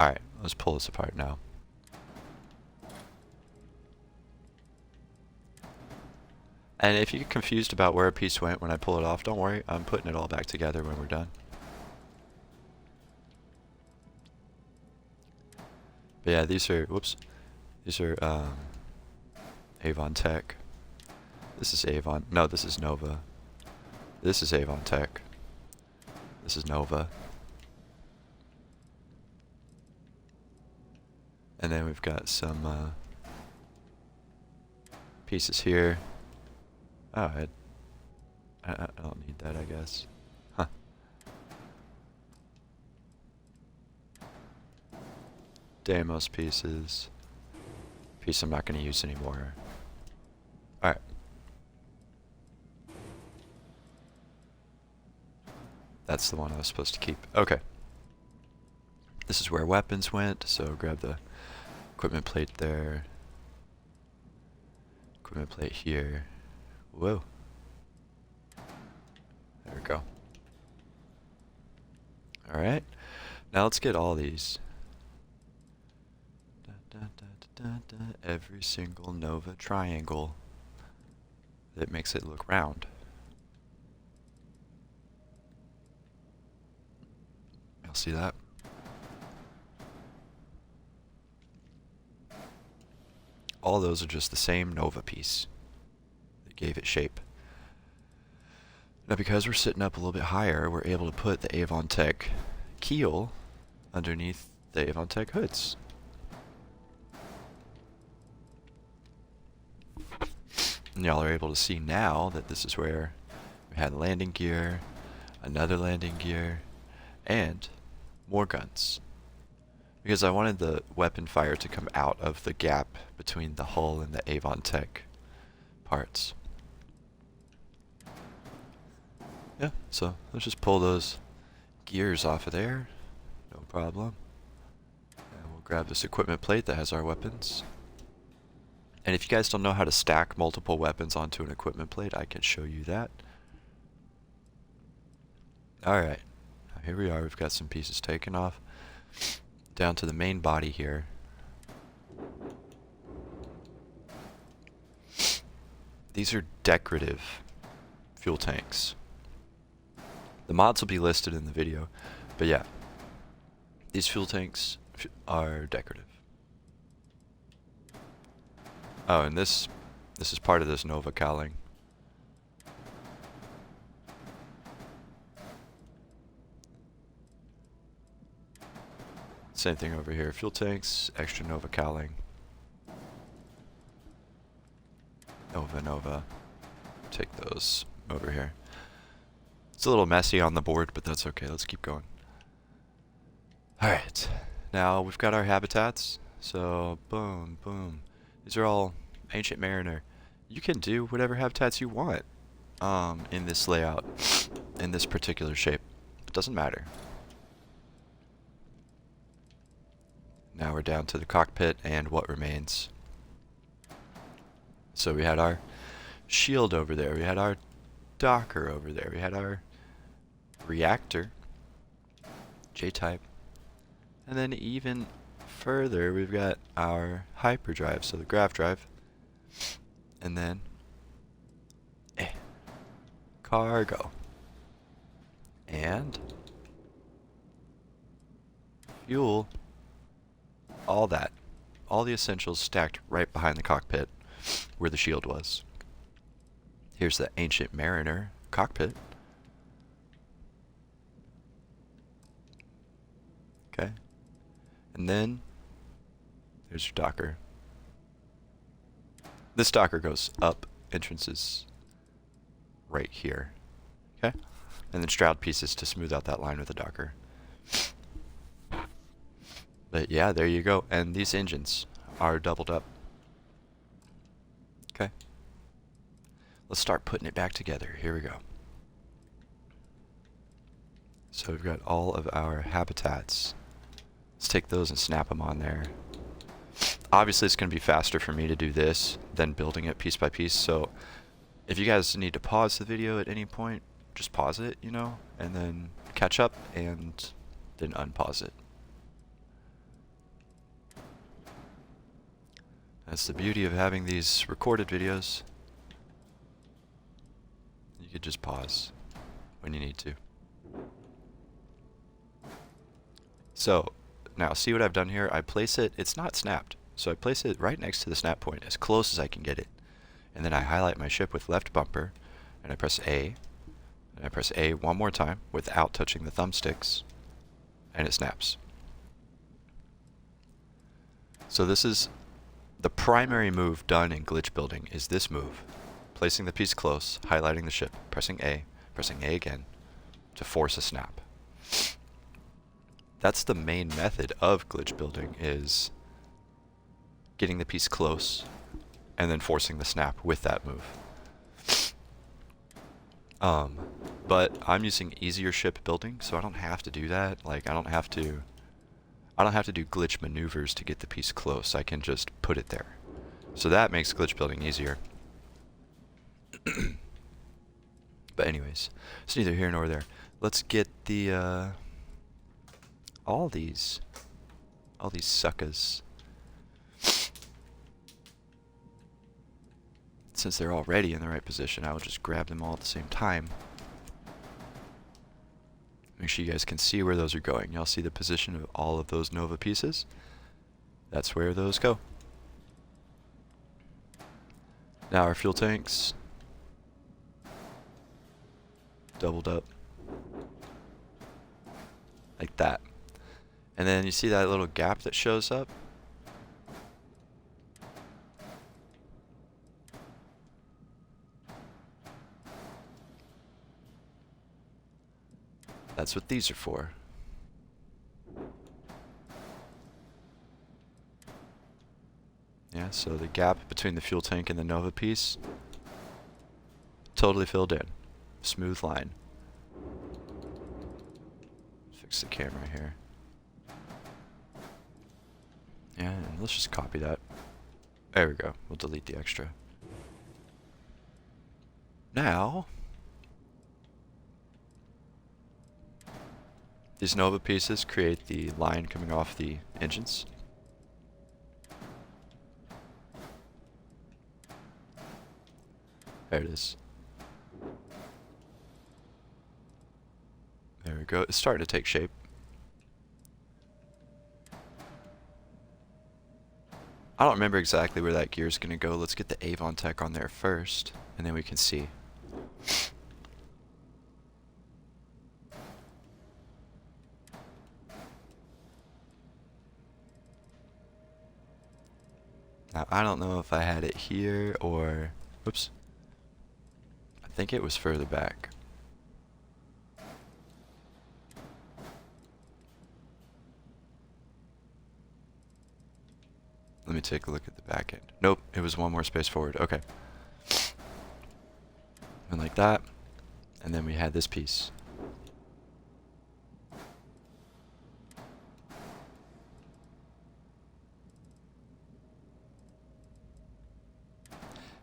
Alright, let's pull this apart now. And if you get confused about where a piece went when I pull it off, don't worry, I'm putting it all back together when we're done. But yeah, these are, whoops, these are Avontech. This is no, this is Nova. This is Avontech. This is Nova. And then we've got some pieces here. Oh, I don't need that, I guess. Huh. Deimos pieces. Piece I'm not going to use anymore. Alright. That's the one I was supposed to keep. Okay. This is where weapons went, so grab the equipment plate there. Equipment plate here. Whoa. There we go. Alright. Now let's get all these. Every single Nova triangle that makes it look round. You'll see that. All those are just the same Nova piece that gave it shape. Now because we're sitting up a little bit higher, we're able to put the Avontech keel underneath the Avontech hoods. And y'all are able to see now that this is where we had landing gear, another landing gear, and more guns. Because I wanted the weapon fire to come out of the gap between the hull and the Avontech parts. Yeah, so let's just pull those gears off of there. No problem. And we'll grab this equipment plate that has our weapons. And if you guys don't know how to stack multiple weapons onto an equipment plate, I can show you that. Alright, here we are. We've got some pieces taken off. Down to the main body here. These are decorative fuel tanks. The mods will be listed in the video, but yeah, these fuel tanks are decorative. Oh, and this is part of this Nova cowling. Same thing over here. Fuel tanks, extra Nova cowling. Nova. Take those over here. It's a little messy on the board, but that's okay. Let's keep going. Alright. Now we've got our habitats. So, boom, boom. These are all Ancient Mariner. You can do whatever habitats you want in this layout, in this particular shape. It doesn't matter. Now we're down to the cockpit and what remains. So we had our shield over there, we had our docker over there, we had our reactor, J-type, and then even further we've got our hyperdrive, so the grav drive, and then cargo, and fuel. All that. All the essentials stacked right behind the cockpit where the shield was. Here's the Ancient Mariner cockpit. Okay. And then there's your docker. This docker goes up, entrances right here. Okay? And then shroud pieces to smooth out that line with the docker. But yeah, there you go. And these engines are doubled up. Okay. Let's start putting it back together. Here we go. So we've got all of our habitats. Let's take those and snap them on there. Obviously it's going to be faster for me to do this than building it piece by piece. So if you guys need to pause the video at any point, just pause it, you know, and then catch up and then unpause it. That's the beauty of having these recorded videos. You could just pause when you need to. So, now see what I've done here? I place it, it's not snapped. So I place it right next to the snap point, as close as I can get it. And then I highlight my ship with left bumper, and I press A. And I press A one more time without touching the thumbsticks, and it snaps. So this is the primary move done in glitch building is this move. Placing the piece close, highlighting the ship, pressing A again to force a snap. That's the main method of glitch building, is getting the piece close and then forcing the snap with that move. But I'm using easier ship building, so I don't have to do that. Like, I don't have to do glitch maneuvers to get the piece close. I can just put it there. So that makes glitch building easier. But anyways, it's neither here nor there. Let's get the all these suckers. Since they're already in the right position, I will just grab them all at the same time. Make sure you guys can see where those are going. Y'all see the position of all of those Nova pieces? That's where those go. Now our fuel tanks. Doubled up. Like that. And then you see that little gap that shows up? That's what these are for. Yeah, so the gap between the fuel tank and the Nova piece, totally filled in. Smooth line. Fix the camera here. Yeah, and let's just copy that. There we go. We'll delete the extra. Now, these Nova pieces create the line coming off the engines. There it is. There we go. It's starting to take shape. I don't remember exactly where that gear is going to go. Let's get the Avontech on there first, and then we can see. Now, I don't know if I had it here or... Whoops. I think it was further back. Let me take a look at the back end. Nope, it was one more space forward. Okay. And like that. And then we had this piece.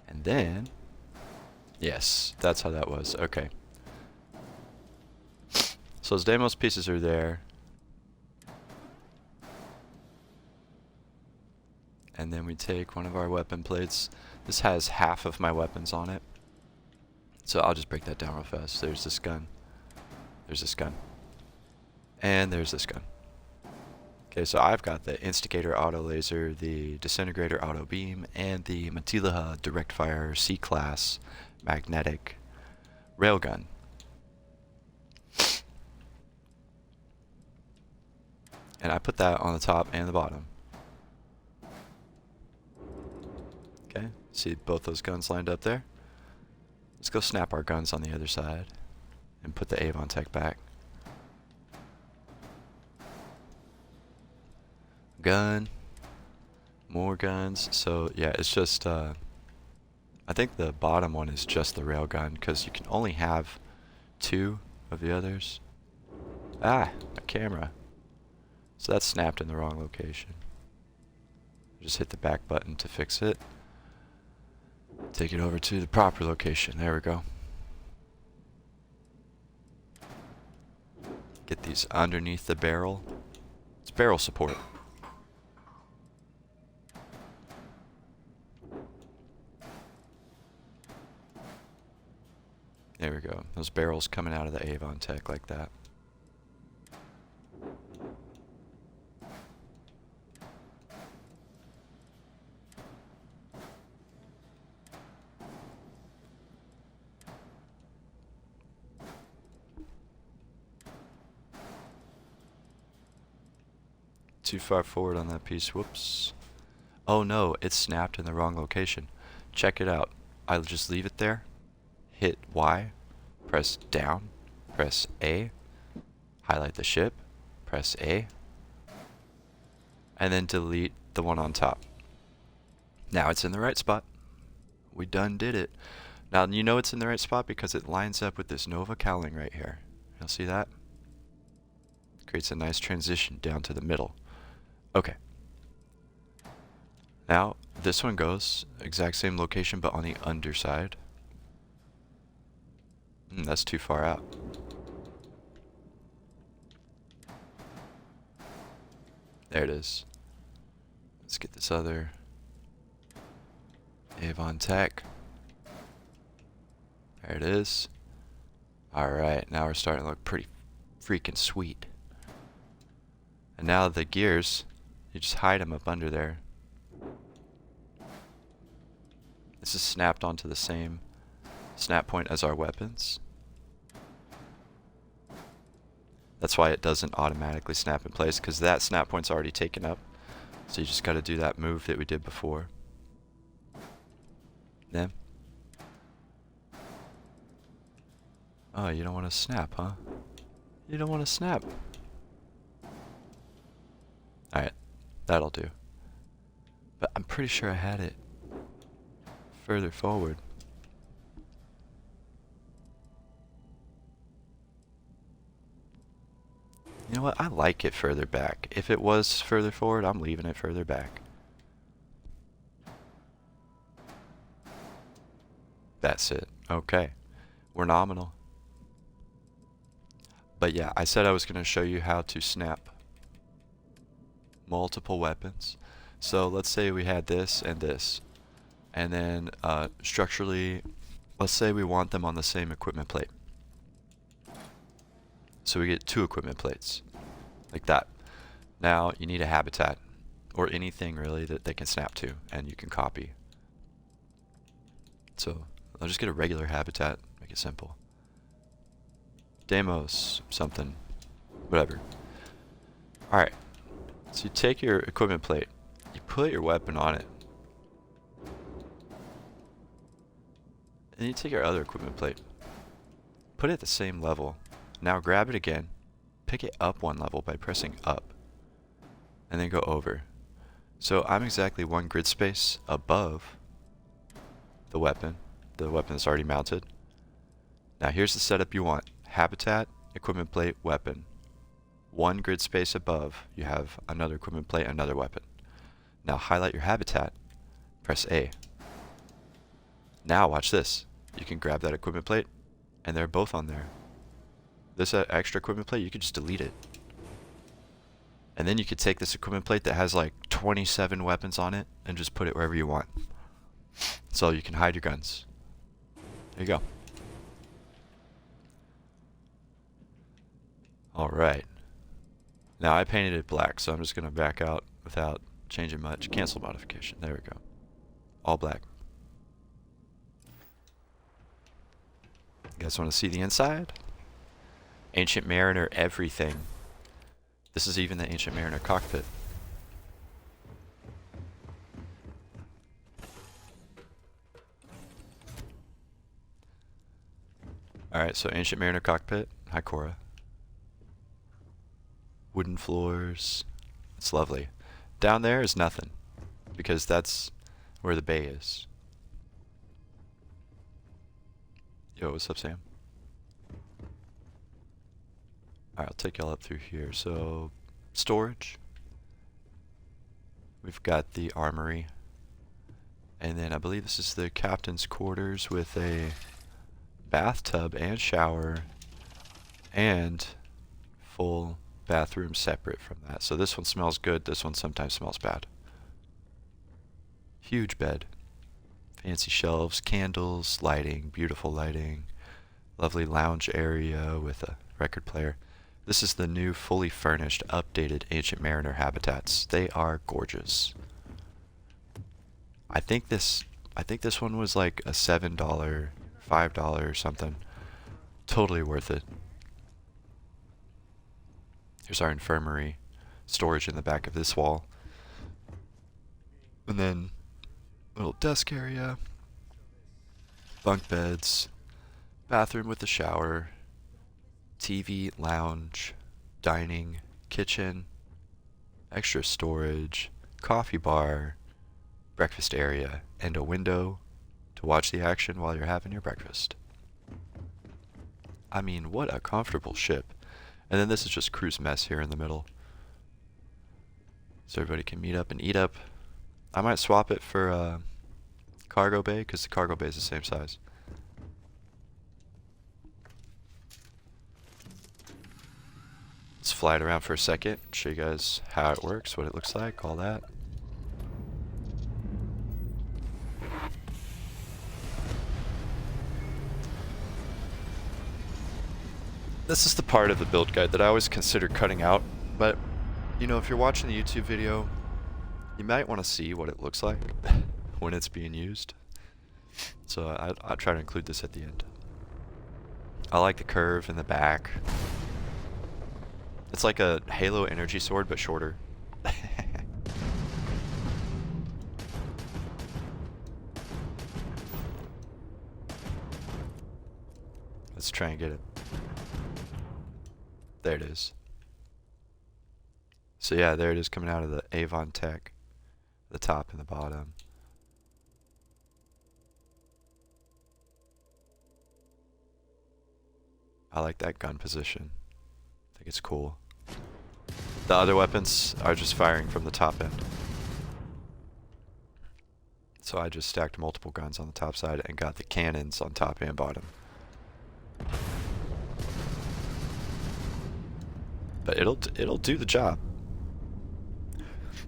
And then, yes, that's how that was. Okay. So those Deimos pieces are there. And then we take one of our weapon plates. This has half of my weapons on it. So I'll just break that down real fast. There's this gun. There's this gun. And there's this gun. Okay, so I've got the Instigator Auto Laser, the Disintegrator Auto Beam, and the Matilija Direct Fire C-Class Magnetic Railgun. And I put that on the top and the bottom. Okay, see both those guns lined up there? Let's go snap our guns on the other side and put the Avontech back. Gun, more guns. So yeah, it's just I think the bottom one is just the railgun because you can only have 2 of the others. Ah, my camera. So that's snapped in the wrong location. Just hit the back button to fix it. Take it over to the proper location. There we go. Get these underneath the barrel. It's barrel support. Those barrels coming out of the Avontech like that. Too far forward on that piece. Whoops. Oh no, it snapped in the wrong location. Check it out. I'll just leave it there. Hit Y. Press down. Press A. Highlight the ship. Press A. And then delete the one on top. Now it's in the right spot. We done did it. Now you know it's in the right spot because it lines up with this Nova cowling right here. You'll see that? Creates a nice transition down to the middle. Okay. Now, this one goes exact same location but on the underside. That's too far out. There it is. Let's get this other Avontech. There it is. Alright, now we're starting to look pretty freaking sweet. And now the gears, you just hide them up under there. This is snapped onto the same snap point as our weapons. That's why it doesn't automatically snap in place, because that snap point's already taken up. So you just got to do that move that we did before. Then. Oh, you don't want to snap, huh? You don't want to snap. Alright, that'll do. But I'm pretty sure I had it further forward. You know what? I like it further back. If it was further forward, I'm leaving it further back. That's it. Okay. We're nominal. But yeah, I said I was going to show you how to snap multiple weapons. So let's say we had this and this. And then structurally, let's say we want them on the same equipment plate. So we get 2 equipment plates, like that. Now you need a habitat, or anything really that they can snap to, and you can copy. So I'll just get a regular habitat, make it simple. Demos, something, whatever. Alright, so you take your equipment plate, you put your weapon on it, and you take your other equipment plate, put it at the same level. Now grab it again, pick it up 1 level by pressing up, and then go over. So I'm exactly 1 grid space above the weapon that's already mounted. Now here's the setup you want. Habitat, equipment plate, weapon. 1 grid space above, you have another equipment plate, another weapon. Now highlight your habitat, press A. Now watch this. You can grab that equipment plate, and they're both on there. This extra equipment plate, you could just delete it. And then you could take this equipment plate that has like 27 weapons on it and just put it wherever you want. So you can hide your guns. There you go. Alright. Now I painted it black, so I'm just going to back out without changing much. Cancel modification. There we go. All black. You guys want to see the inside? Ancient Mariner everything. This is even the Ancient Mariner cockpit. Alright, so Ancient Mariner cockpit. Hi, Cora. Wooden floors. It's lovely. Down there is nothing, because that's where the bay is. Yo, what's up, Sam? Alright, I'll take y'all up through here. So, storage. We've got the armory. And then I believe this is the captain's quarters with a bathtub and shower and full bathroom separate from that. So this one smells good, this one sometimes smells bad. Huge bed. Fancy shelves, candles, lighting, beautiful lighting. Lovely lounge area with a record player. This is the new fully furnished, updated Ancient Mariner habitats. They are gorgeous. I think this one was like a $7, $5 or something. Totally worth it. Here's our infirmary. Storage in the back of this wall. And then little desk area. Bunk beds. Bathroom with a shower. TV, lounge, dining, kitchen, extra storage, coffee bar, breakfast area, and a window to watch the action while you're having your breakfast. I mean, what a comfortable ship. And then this is just crew's mess here in the middle. So everybody can meet up and eat up. I might swap it for cargo bay, because the cargo bay is the same size. Let's fly it around for a second, show you guys how it works, what it looks like, all that. This is the part of the build guide that I always consider cutting out, but you know, if you're watching the YouTube video, you might want to see what it looks like when it's being used. So I'll try to include this at the end. I like the curve in the back. It's like a Halo energy sword, but shorter. Let's try and get it. There it is. So yeah, there it is coming out of the Avontech. The top and the bottom. I like that gun position. I think it's cool. The other weapons are just firing from the top end. So I just stacked multiple guns on the top side and got the cannons on top and bottom. But it'll do the job.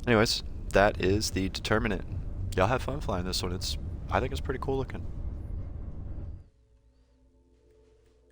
Anyways, that is the Determinant. Y'all have fun flying this one. I think it's pretty cool looking.